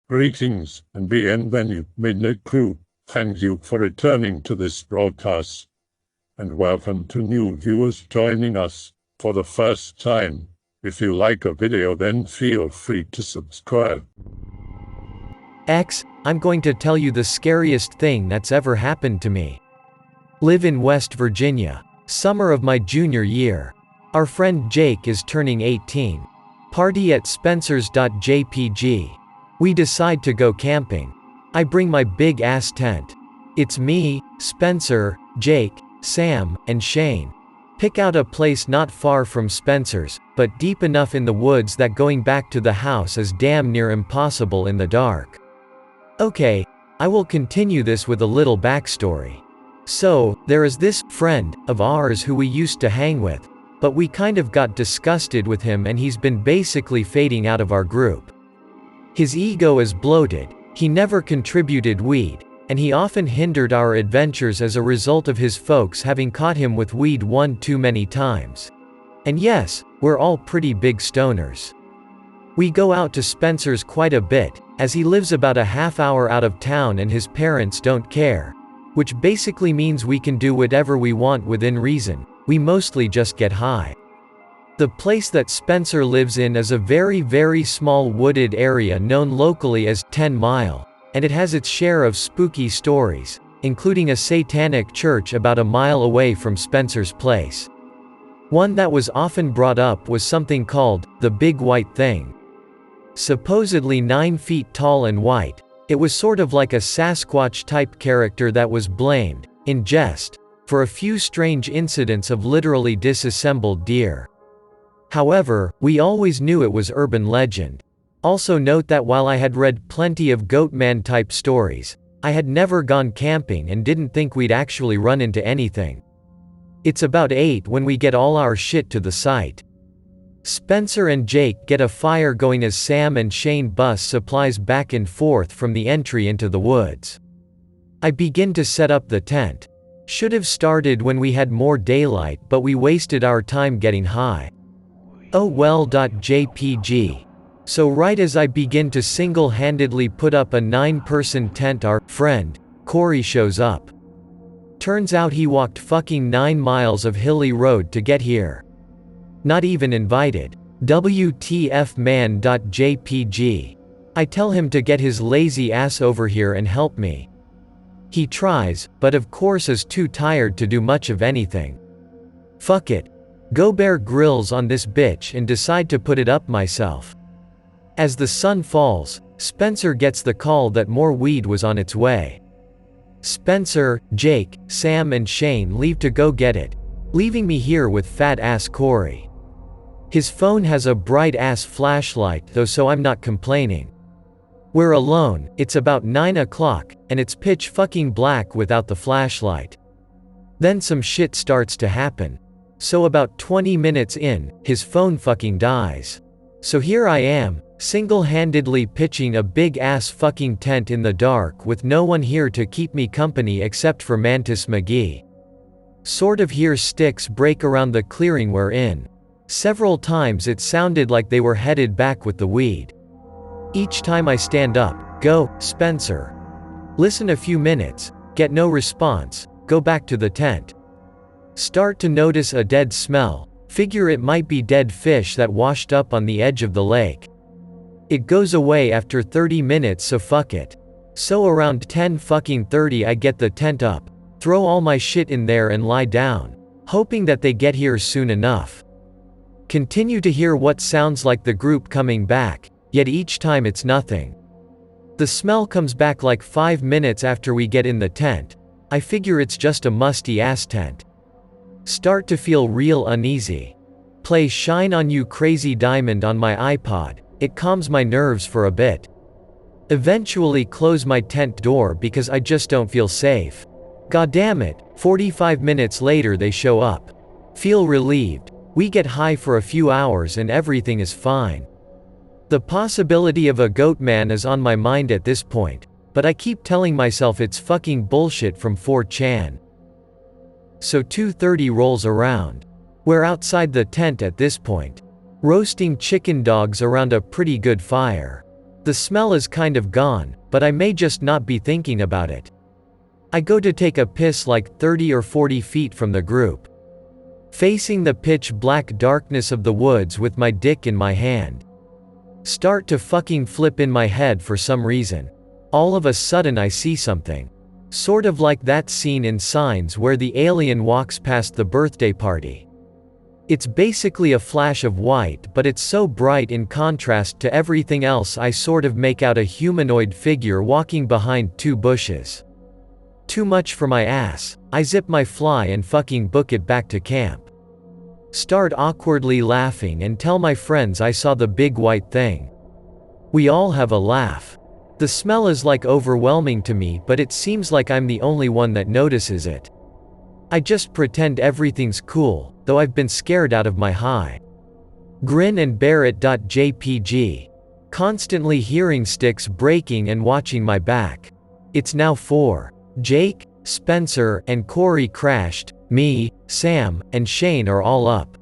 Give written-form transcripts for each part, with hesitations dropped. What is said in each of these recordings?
Greetings and bienvenue, Midnight Crew. Thank you for returning to this broadcast. And welcome to new viewers joining us for the first time. If you like a video, then feel free to subscribe. I'm going to tell you the scariest thing that's ever happened to me. Live in West Virginia. Summer of my junior year. Our friend Jake is turning 18. Party at Spencer's.jpg. We decide to go camping. I bring my big ass tent. It's me, Spencer, Jake, Sam, and Shane. Pick out a place not far from Spencer's, but deep enough in the woods that going back to the house is damn near impossible in the dark. Okay, I will continue this with a little backstory. So, there is this friend of ours who we used to hang with, but we kind of got disgusted with him and he's been basically fading out of our group. His ego is bloated, he never contributed weed, and he often hindered our adventures as a result of his folks having caught him with weed one too many times. And yes, we're all pretty big stoners. We go out to Spencer's quite a bit, as he lives about a half hour out of town and his parents don't care. Which basically means we can do whatever we want within reason, we mostly just get high. The place that Spencer lives in is a very small wooded area known locally as 10 Mile, and it has its share of spooky stories, including a satanic church about a mile away from Spencer's place. One that was often brought up was something called the Big White Thing. Supposedly 9 feet tall and white, it was sort of like a Sasquatch-type character that was blamed, in jest, for a few strange incidents of literally disassembled deer. However, we always knew it was urban legend. Also note that while I had read plenty of Goatman-type stories, I had never gone camping and didn't think we'd actually run into anything. It's about 8 when we get all our shit to the site. Spencer and Jake get a fire going as Sam and Shane bus supplies back and forth from the entry into the woods. I begin to set up the tent. Should have started when we had more daylight, but we wasted our time getting high. Oh well. JPG. So right as I begin to single-handedly put up a 9-person tent, our friend, Corey, shows up. Turns out he walked fucking 9 miles of hilly road to get here. Not even invited. WTF man. JPG. I tell him to get his lazy ass over here and help me. He tries, but of course is too tired to do much of anything. Fuck it. Go Bear Grylls on this bitch and decide to put it up myself. As the sun falls, Spencer gets the call that more weed was on its way. Spencer, Jake, Sam and Shane leave to go get it, leaving me here with fat ass Corey. His phone has a bright ass flashlight though, so I'm not complaining. We're alone, it's about 9 o'clock, and it's pitch fucking black without the flashlight. Then some shit starts to happen. So about 20 minutes in, his phone fucking dies. So here I am, single-handedly pitching a big ass fucking tent in the dark with no one here to keep me company except for Mantis McGee. Sort of hear sticks break around the clearing we're in. Several times it sounded like they were headed back with the weed. Each time I stand up, go, Spencer. Listen a few minutes, get no response, go back to the tent. Start to notice a dead smell, figure it might be dead fish that washed up on the edge of the lake. It goes away after 30 minutes, so fuck it. So around 10:30 I get the tent up, throw all my shit in there and lie down, hoping that they get here soon enough. Continue to hear what sounds like the group coming back, yet each time it's nothing. The smell comes back like 5 minutes after we get in the tent. I figure it's just a musty ass tent. Start to feel real uneasy. Play Shine On You Crazy Diamond on my iPod, it calms my nerves for a bit. Eventually close my tent door because I just don't feel safe. God damn it, 45 minutes later they show up. Feel relieved. We get high for a few hours and everything is fine. The possibility of a Goatman is on my mind at this point, but I keep telling myself it's fucking bullshit from 4chan. So 2:30 rolls around. We're outside the tent at this point, roasting chicken dogs around a pretty good fire. The smell is kind of gone, but I may just not be thinking about it. I go to take a piss like 30 or 40 feet from the group. Facing the pitch black darkness of the woods with my dick in my hand. Start to fucking flip in my head for some reason. All of a sudden I see something. Sort of like that scene in Signs where the alien walks past the birthday party. It's basically a flash of white, but it's so bright in contrast to everything else I sort of make out a humanoid figure walking behind 2 bushes. Too much for my ass. I zip my fly and fucking book it back to camp. Start awkwardly laughing and tell my friends I saw the big white thing. We all have a laugh. The smell is like overwhelming to me, but it seems like I'm the only one that notices it. I just pretend everything's cool, though I've been scared out of my high. Grin and bear it.jpg. Constantly hearing sticks breaking and watching my back. It's now 4. Jake, Spencer, and Corey crashed. Me, Sam, and Shane are all up.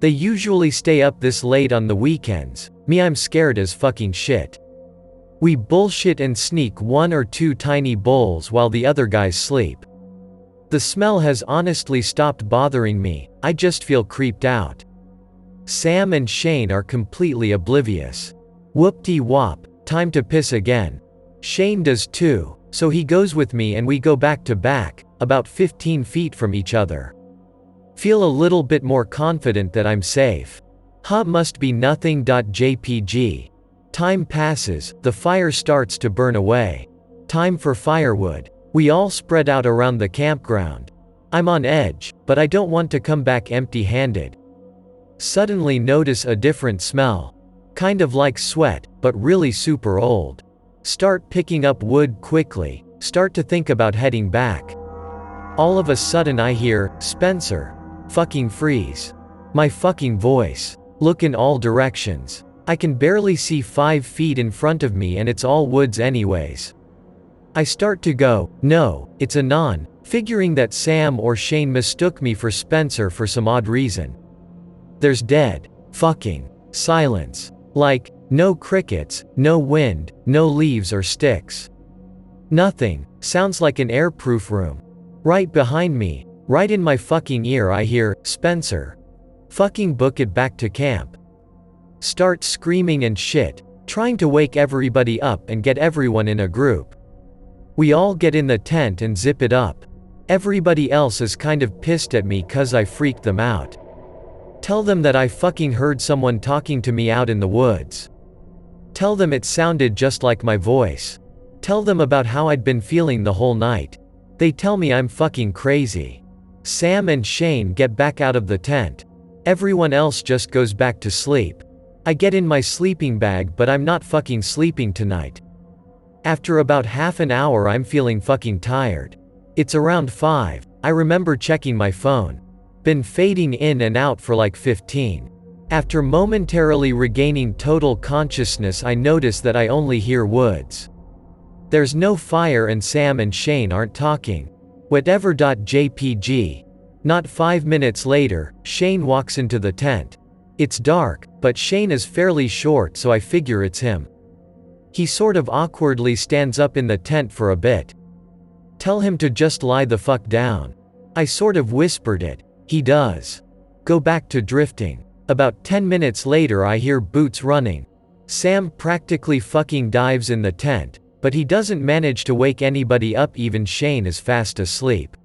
They usually stay up this late on the weekends. Me, I'm scared as fucking shit. We bullshit and sneak 1 or 2 tiny bowls while the other guys sleep. The smell has honestly stopped bothering me, I just feel creeped out. Sam and Shane are completely oblivious. Whoop-de-wop, time to piss again. Shane does too, so he goes with me and we go back to back, about 15 feet from each other. Feel a little bit more confident that I'm safe. Must be nothing.jpg. Time passes, the fire starts to burn away. Time for firewood. We all spread out around the campground. I'm on edge, but I don't want to come back empty-handed. Suddenly notice a different smell. Kind of like sweat, but really super old. Start picking up wood quickly, start to think about heading back. All of a sudden I hear, Spencer. Fucking freeze. My fucking voice. Look in all directions. I can barely see 5 feet in front of me and it's all woods anyways. I start to go, no, it's Anon, figuring that Sam or Shane mistook me for Spencer for some odd reason. There's dead fucking silence. Like, no crickets, no wind, no leaves or sticks. Nothing. Sounds like an airproof room. Right behind me, right in my fucking ear I hear, Spencer. Fucking book it back to camp. Start screaming and shit, trying to wake everybody up and get everyone in a group. We all get in the tent and zip it up. Everybody else is kind of pissed at me cause I freaked them out. Tell them that I fucking heard someone talking to me out in the woods. Tell them it sounded just like my voice. Tell them about how I'd been feeling the whole night. They tell me I'm fucking crazy. Sam and Shane get back out of the tent. Everyone else just goes back to sleep. I get in my sleeping bag but I'm not fucking sleeping tonight. After about half an hour I'm feeling fucking tired. It's around 5, I remember checking my phone. Been fading in and out for like 15. After momentarily regaining total consciousness I notice that I only hear woods. There's no fire and Sam and Shane aren't talking. Whatever.jpg. Not 5 minutes later, Shane walks into the tent. It's dark, but Shane is fairly short so I figure it's him. He sort of awkwardly stands up in the tent for a bit. Tell him to just lie the fuck down. I sort of whispered it. He does. Go back to drifting. About 10 minutes later I hear boots running. Sam practically fucking dives in the tent, but he doesn't manage to wake anybody up, even Shane is fast asleep.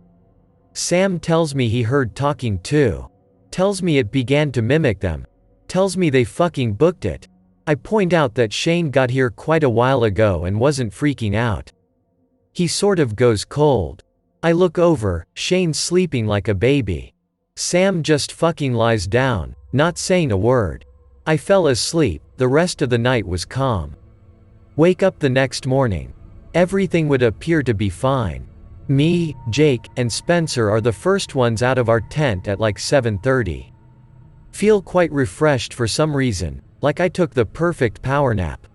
Sam tells me he heard talking too. Tells me it began to mimic them. Tells me they fucking booked it. I point out that Shane got here quite a while ago and wasn't freaking out. He sort of goes cold. I look over, Shane's sleeping like a baby. Sam just fucking lies down, not saying a word. I fell asleep, the rest of the night was calm. Wake up the next morning. Everything would appear to be fine. Me, Jake, and Spencer are the first ones out of our tent at like 7:30. Feel quite refreshed for some reason, like I took the perfect power nap.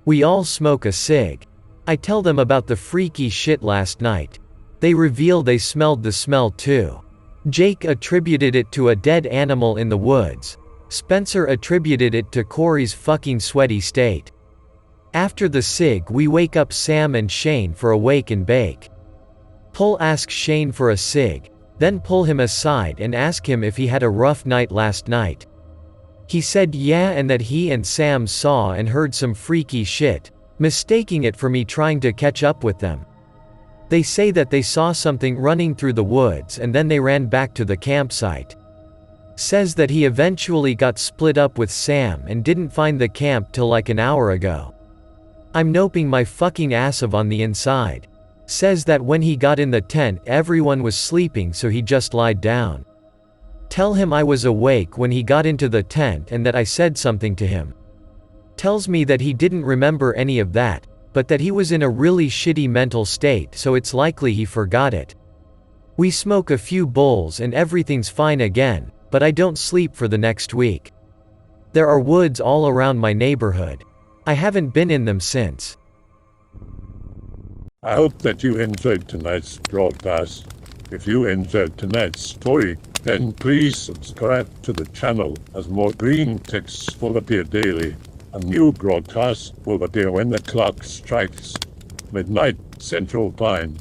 We all smoke a cig. I tell them about the freaky shit last night. They reveal they smelled the smell too. Jake attributed it to a dead animal in the woods. Spencer attributed it to Corey's fucking sweaty state. After the sig we wake up Sam and Shane for a wake and bake. Pull asks Shane for a sig, then pull him aside and ask him if he had a rough night last night. He said yeah and that he and Sam saw and heard some freaky shit, mistaking it for me trying to catch up with them. They say that they saw something running through the woods and then they ran back to the campsite. Says that he eventually got split up with Sam and didn't find the camp till like an hour ago. I'm noping my fucking ass off on the inside. Says that when he got in the tent everyone was sleeping so he just lied down. Tell him I was awake when he got into the tent and that I said something to him. Tells me that he didn't remember any of that, but that he was in a really shitty mental state so it's likely he forgot it. We smoke a few bowls and everything's fine again, but I don't sleep for the next week. There are woods all around my neighborhood. I haven't been in them since. I hope that you enjoyed tonight's broadcast. If you enjoyed tonight's story, then please subscribe to the channel as more Greentext will appear daily. A new broadcast will appear when the clock strikes midnight Central Time.